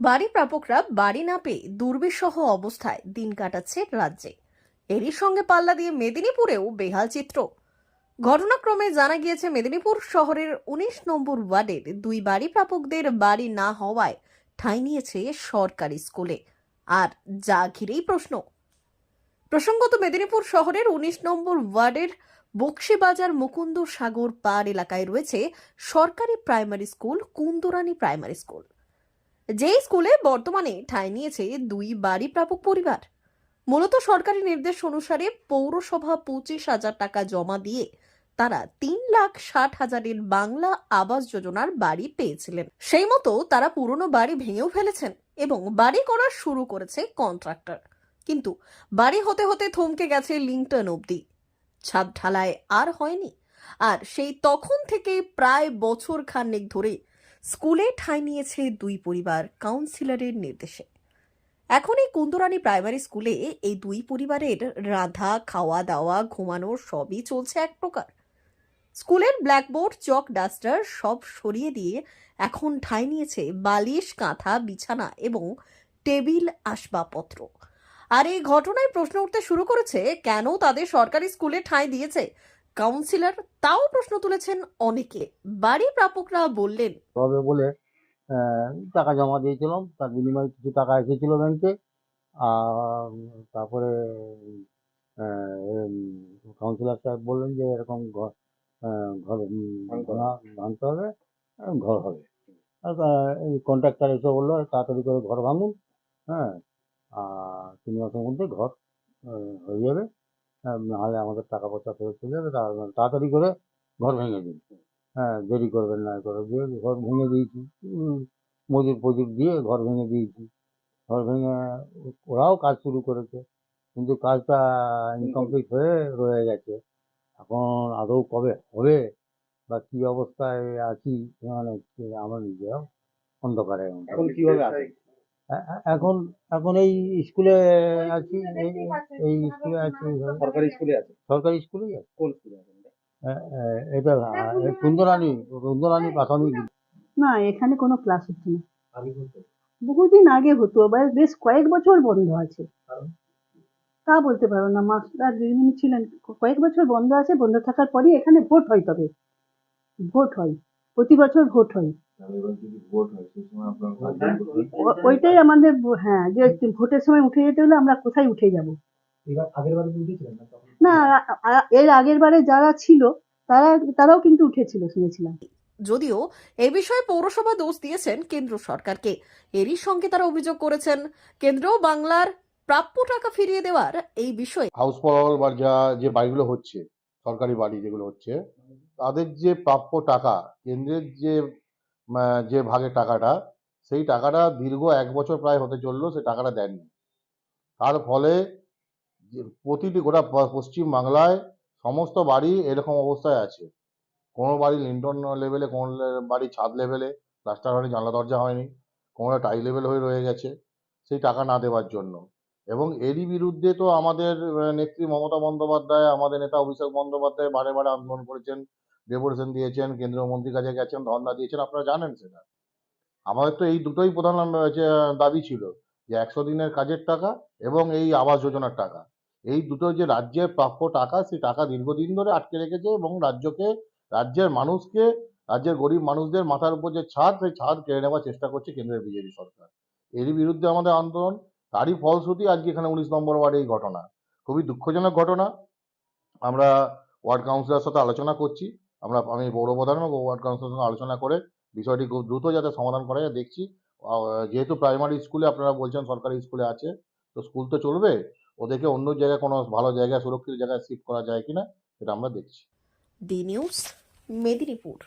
বাড়ি প্রাপকরা বাড়ি না পেয়ে দুর্বিষহ অবস্থায় দিন কাটাচ্ছে রাজ্যে। এরই সঙ্গে পাল্লা দিয়ে মেদিনীপুরেও বেহাল চিত্র। ঘটনাক্রমে জানা গিয়েছে, মেদিনীপুর শহরের ১৯ নম্বর ওয়ার্ডের দুই বাড়ি প্রাপকদের বাড়ি না হওয়ায় ঠাঁই নিয়েছে সরকারি স্কুলে। আর যা ঘিরেই প্রসঙ্গত মেদিনীপুর শহরের ১৯ নম্বর ওয়ার্ডের বক্সিবাজার মুকুন্দ সাগর পাড় এলাকায় রয়েছে সরকারি প্রাইমারি স্কুল কুন্দুরানী প্রাইমারি স্কুল, যেই স্কুলে বর্তমানে ঠাঁই নিয়েছে দুই বাড়ি প্রাপক পরিবার। মূলত সরকারি নির্দেশ অনুসারে পৌরসভা ২৫,০০০ টাকা জমা দিয়ে তারা ৩,৬০,০০০-এর বাংলা আবাস যোজনার বাড়ি পেয়েছিলেন। সেই মতো তারা পুরনো বাড়ি ভেঙেও ফেলেছেন এবং বাড়ি করা শুরু করেছে কন্ট্রাক্টর। কিন্তু বাড়ি হতে হতে থমকে গেছে লিংটন অবধি, ছাদ ঢালাই আর হয়নি। আর সেই তখন থেকে প্রায় বছর খানেক ধরে স্কুলে ঠাঁই নিয়েছে দুই পরিবার কাউন্সিলরের নির্দেশে। এখন এই কুন্দুরানী প্রাইমারি স্কুলে এই দুই পরিবারের রাধা, খাওয়া দাওয়া, ঘুমানোর সবই চলছে এক প্রকার। স্কুলের ব্ল্যাকবোর্ড, চক, ডাস্টার সব সরিয়ে দিয়ে এখন ঠাঁই নিয়েছে বালিশ, কাঁথা, বিছানা এবং টেবিল আসবাবপত্র। আর এই ঘটনায় প্রশ্ন উঠতে শুরু করেছে, কেন তাদের সরকারি স্কুলে ঠাঁই দিয়েছে কাউন্সিলর, তাও প্রশ্ন তুলেছেন অনেকে। বাড়ি প্রাপকরা বললেন, তবে বলে টাকা জমা দিয়েছিলাম, তার বিনিময়ে কিছু টাকা এসেছিল ব্যাংকে। আর তারপরে কাউন্সিলর সাহেব বললেন যে এরকম ঘর ঘর ভাঙতে হবে, ঘর হবে। আর এই কন্ট্রাক্টর এসে বললো তাড়াতাড়ি করে ঘর ভাঙুন, হ্যাঁ, আর ৩ মাসের মধ্যে ঘর হয়ে যাবে, নাহলে আমাদের টাকা পয়সা ফেরত চলে যাবে, তাড়াতাড়ি করে ঘর ভেঙে দিন, হ্যাঁ, দেরি করবেন না করে দিয়ে ঘর ভেঙে দিয়েছি। মজুর ফজুর দিয়ে ঘর ভেঙে দিয়েছি। ঘর ভেঙে ওরাও কাজ শুরু করেছে, কিন্তু কাজটা ইনকমপ্লিট হয়ে রয়ে গেছে। এখন আদৌ কবে হবে বা কি অবস্থায় আছি, মানে আমরা নিজেরাও অন্ধকারে। এখন কিভাবে আছে? এখন এখন এই স্কুলে আছি, এই স্কুলে আছি, সরকারি স্কুলে আছে? সরকারি স্কুলেই আছে। কোন স্কুলে আছে? এটা কুন্দরানী প্রাথমিক। না, এখানে কোনো ক্লাস হচ্ছে না। আগে হতো? বহুদিন আগে হতো, বেশ কয়েক বছর বন্ধ আছে। কারণ? তা বলতে পারবো না, মাস্টার যিনি ছিলেন কয়েক বছর বন্ধ আছে। বন্ধ থাকার পরই এখানে ভোট হয়, তবে ভোট হয়, প্রতি বছর ভোট হয়। এবার যদি ভোট হয় সেই সময় আপনার ওইটাই আমাদের হ্যাঁ, যে ভোটের সময় উঠে যেতে হলে আমরা কোথায় উঠে যাব? এবার আগের বারে উঠেছিলেন না তখন? না, এর আগের বারে যারা ছিল তারাও কিন্তু উঠেছিল শুনেছিলাম। যদিও এ বিষয়ে পৌরসভা দোষ দিয়েছেন কেন্দ্র সরকারকে। এরই সঙ্গে তারা অভিযোগ করেছেন, কেন্দ্র বাংলার প্রাপ্য টাকা ফিরিয়ে দেওয়ার এই বিষয়ে হাউস ফর বা যে বাড়িগুলো হচ্ছে, সরকারি বাড়ি যেগুলো হচ্ছে, তাদের যে প্রাপ্য টাকা, কেন্দ্রের যে ভাগের টাকাটা, সেই টাকাটা দীর্ঘ ১ বছর প্রায় হতে চললো, সেই টাকাটা দেননি। তার ফলে প্রতিটি গোটা পশ্চিম বাংলায় সমস্ত বাড়ি এরকম অবস্থায় আছে। কোনো বাড়ি লিন্টন লেভেলে, কোনো বাড়ি ছাদ লেভেলে, প্লাস্টার হয়নি, জানলা দরজা হয়নি, কোনো টাই লেভেল হয়ে রয়ে গেছে সেই টাকা না দেওয়ার জন্য। এবং এরই বিরুদ্ধে তো আমাদের নেত্রী মমতা বন্দ্যোপাধ্যায়, আমাদের নেতা অভিষেক বন্দ্যোপাধ্যায় বারে বারে আন্দোলন করেছেন, ডেপুটেশন দিয়েছেন, কেন্দ্রীয় মন্ত্রীর কাছে গেছেন, ধর্ণা দিয়েছেন, আপনারা জানেন সেটা। আমাদের তো এই দুটোই প্রধান দাবি ছিল, যে ১০০ দিনের কাজের টাকা এবং এই আবাস যোজনার টাকা, এই দুটো যে রাজ্যের প্রাপ্য টাকা, সেই টাকা দীর্ঘদিন ধরে আটকে রেখেছে এবং রাজ্যের মানুষকে, রাজ্যের গরিব মানুষদের মাথার উপর যে ছাদ, সেই ছাদ কেড়ে নেওয়ার চেষ্টা করছে কেন্দ্রের বিজেপি সরকার। এরই বিরুদ্ধে আমাদের আন্দোলন, তারই ফলশ্রুতি আজকে এখানে ১৯ নম্বর ওয়ার্ডে এই ঘটনা। খুবই দুঃখজনক ঘটনা। আমরা ওয়ার্ড কাউন্সিলরের সাথে আলোচনা করছি, আমি পৌর প্রধান এবং ওয়ার্ড কাউন্সিলরের সঙ্গে আলোচনা করে বিষয়টি খুব দ্রুত যাতে সমাধান করা যায় দেখছি। যেহেতু প্রাইমারি স্কুলে আপনারা বলছেন সরকারি স্কুলে আছে, তো স্কুল তো চলবে, ওদেরকে অন্য জায়গায় কোনো ভালো জায়গায়, সুরক্ষিত জায়গায় শিফট করা যায় কিনা সেটা আমরা দেখছি। D news, Medinipur.